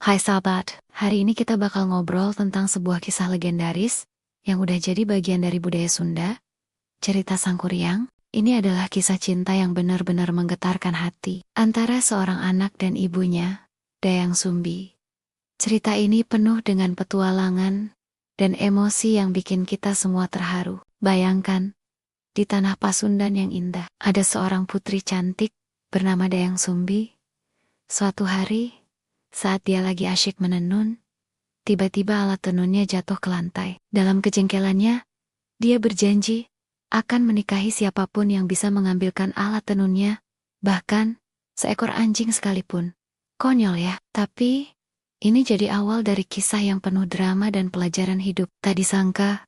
Hai sahabat, hari ini kita bakal ngobrol tentang sebuah kisah legendaris yang udah jadi bagian dari budaya Sunda, cerita Sangkuriang. Ini adalah kisah cinta yang benar-benar menggetarkan hati antara seorang anak dan ibunya, Dayang Sumbi. Cerita ini penuh dengan petualangan dan emosi yang bikin kita semua terharu. Bayangkan, di tanah Pasundan yang indah, ada seorang putri cantik bernama Dayang Sumbi. Suatu hari, saat dia lagi asyik menenun, tiba-tiba alat tenunnya jatuh ke lantai. Dalam kejengkelannya, dia berjanji akan menikahi siapapun yang bisa mengambilkan alat tenunnya, bahkan seekor anjing sekalipun. Konyol ya, tapi ini jadi awal dari kisah yang penuh drama dan pelajaran hidup. Tak disangka,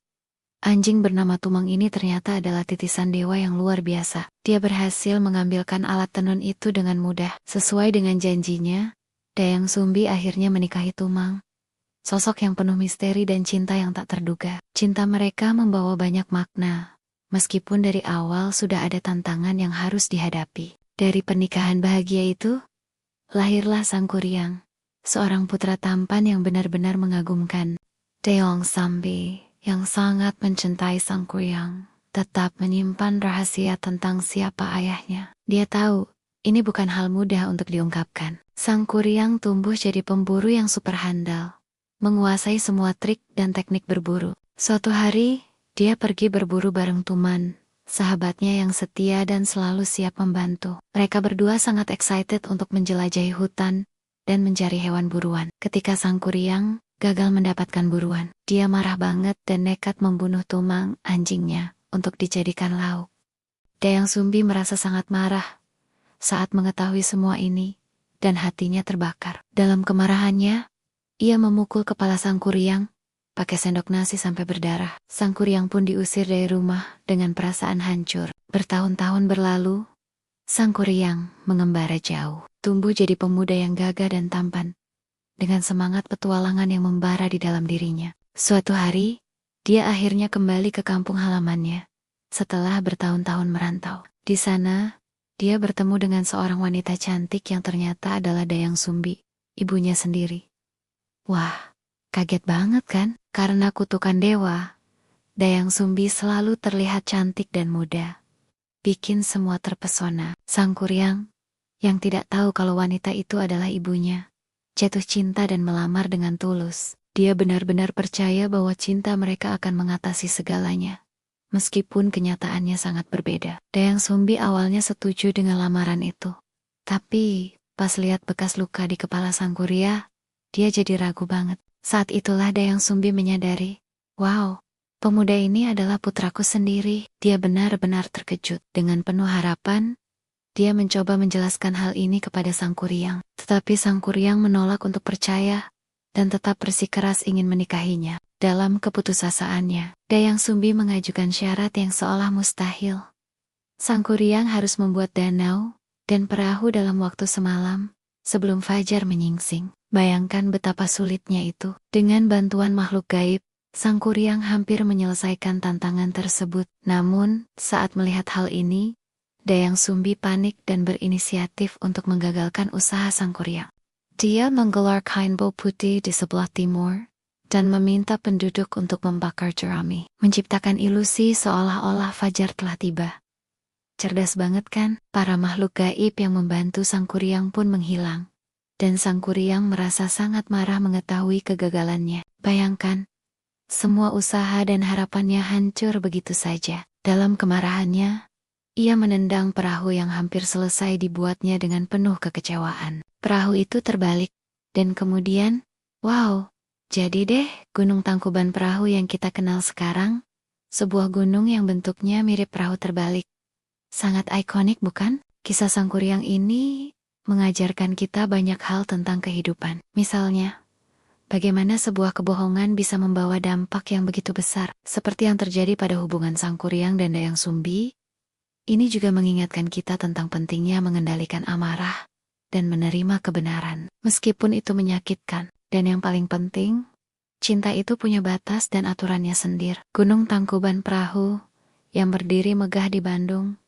anjing bernama Tumang ini ternyata adalah titisan dewa yang luar biasa. Dia berhasil mengambilkan alat tenun itu dengan mudah. Sesuai dengan janjinya, Dayang Sumbi akhirnya menikahi Tumang. Sosok yang penuh misteri dan cinta yang tak terduga. Cinta mereka membawa banyak makna. Meskipun dari awal sudah ada tantangan yang harus dihadapi. Dari pernikahan bahagia itu, lahirlah Sangkuriang, seorang putra tampan yang benar-benar mengagumkan. Dayang Sumbi yang sangat mencintai Sangkuriang tetap menyimpan rahasia tentang siapa ayahnya. Dia tahu, ini bukan hal mudah untuk diungkapkan. Sangkuriang tumbuh jadi pemburu yang super handal, menguasai semua trik dan teknik berburu. Suatu hari, dia pergi berburu bareng Tuman, sahabatnya yang setia dan selalu siap membantu. Mereka berdua sangat excited untuk menjelajahi hutan dan mencari hewan buruan. Ketika Sangkuriang gagal mendapatkan buruan, dia marah banget dan nekat membunuh Tumang, anjingnya, untuk dijadikan lauk. Dayang Sumbi merasa sangat marah saat mengetahui semua ini, dan hatinya terbakar. Dalam kemarahannya, ia memukul kepala Sangkuriang pakai sendok nasi sampai berdarah. Sangkuriang pun diusir dari rumah dengan perasaan hancur. Bertahun-tahun berlalu, Sangkuriang mengembara jauh, tumbuh jadi pemuda yang gagah dan tampan, dengan semangat petualangan yang membara di dalam dirinya. Suatu hari, dia akhirnya kembali ke kampung halamannya setelah bertahun-tahun merantau. Di sana, dia bertemu dengan seorang wanita cantik yang ternyata adalah Dayang Sumbi, ibunya sendiri. Wah, kaget banget kan? Karena kutukan dewa, Dayang Sumbi selalu terlihat cantik dan muda, bikin semua terpesona. Sangkuriang, yang tidak tahu kalau wanita itu adalah ibunya, jatuh cinta dan melamar dengan tulus. Dia benar-benar percaya bahwa cinta mereka akan mengatasi segalanya, meskipun kenyataannya sangat berbeda. Dayang Sumbi awalnya setuju dengan lamaran itu, tapi pas lihat bekas luka di kepala Sangkuriang, dia jadi ragu banget. Saat itulah Dayang Sumbi menyadari, wow, pemuda ini adalah putraku sendiri. Dia benar-benar terkejut. Dengan penuh harapan, dia mencoba menjelaskan hal ini kepada Sangkuriang. Tetapi Sangkuriang menolak untuk percaya dan tetap bersikeras ingin menikahinya. Dalam keputusasaannya, Dayang Sumbi mengajukan syarat yang seolah mustahil. Sangkuriang harus membuat danau dan perahu dalam waktu semalam sebelum fajar menyingsing. Bayangkan betapa sulitnya itu. Dengan bantuan makhluk gaib, Sangkuriang hampir menyelesaikan tantangan tersebut. Namun, saat melihat hal ini, Dayang Sumbi panik dan berinisiatif untuk menggagalkan usaha Sangkuriang. Dia menggelar kain bau putih di sebelah timur dan meminta penduduk untuk membakar jerami, menciptakan ilusi seolah-olah fajar telah tiba. Cerdas banget kan? Para makhluk gaib yang membantu Sangkuriang pun menghilang, dan Sangkuriang merasa sangat marah mengetahui kegagalannya. Bayangkan, semua usaha dan harapannya hancur begitu saja. Dalam kemarahannya, ia menendang perahu yang hampir selesai dibuatnya dengan penuh kekecewaan. Perahu itu terbalik, dan kemudian, wow, jadi deh Gunung Tangkuban Perahu yang kita kenal sekarang, sebuah gunung yang bentuknya mirip perahu terbalik. Sangat ikonik bukan? Kisah Sangkuriang ini mengajarkan kita banyak hal tentang kehidupan. Misalnya, bagaimana sebuah kebohongan bisa membawa dampak yang begitu besar, seperti yang terjadi pada hubungan Sangkuriang dan Dayang Sumbi. Ini juga mengingatkan kita tentang pentingnya mengendalikan amarah dan menerima kebenaran, meskipun itu menyakitkan. Dan yang paling penting, cinta itu punya batas dan aturannya sendiri. Gunung Tangkuban Perahu yang berdiri megah di Bandung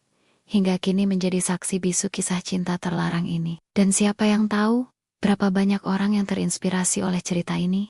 hingga kini menjadi saksi bisu kisah cinta terlarang ini. Dan siapa yang tahu, Berapa banyak orang yang terinspirasi oleh cerita ini?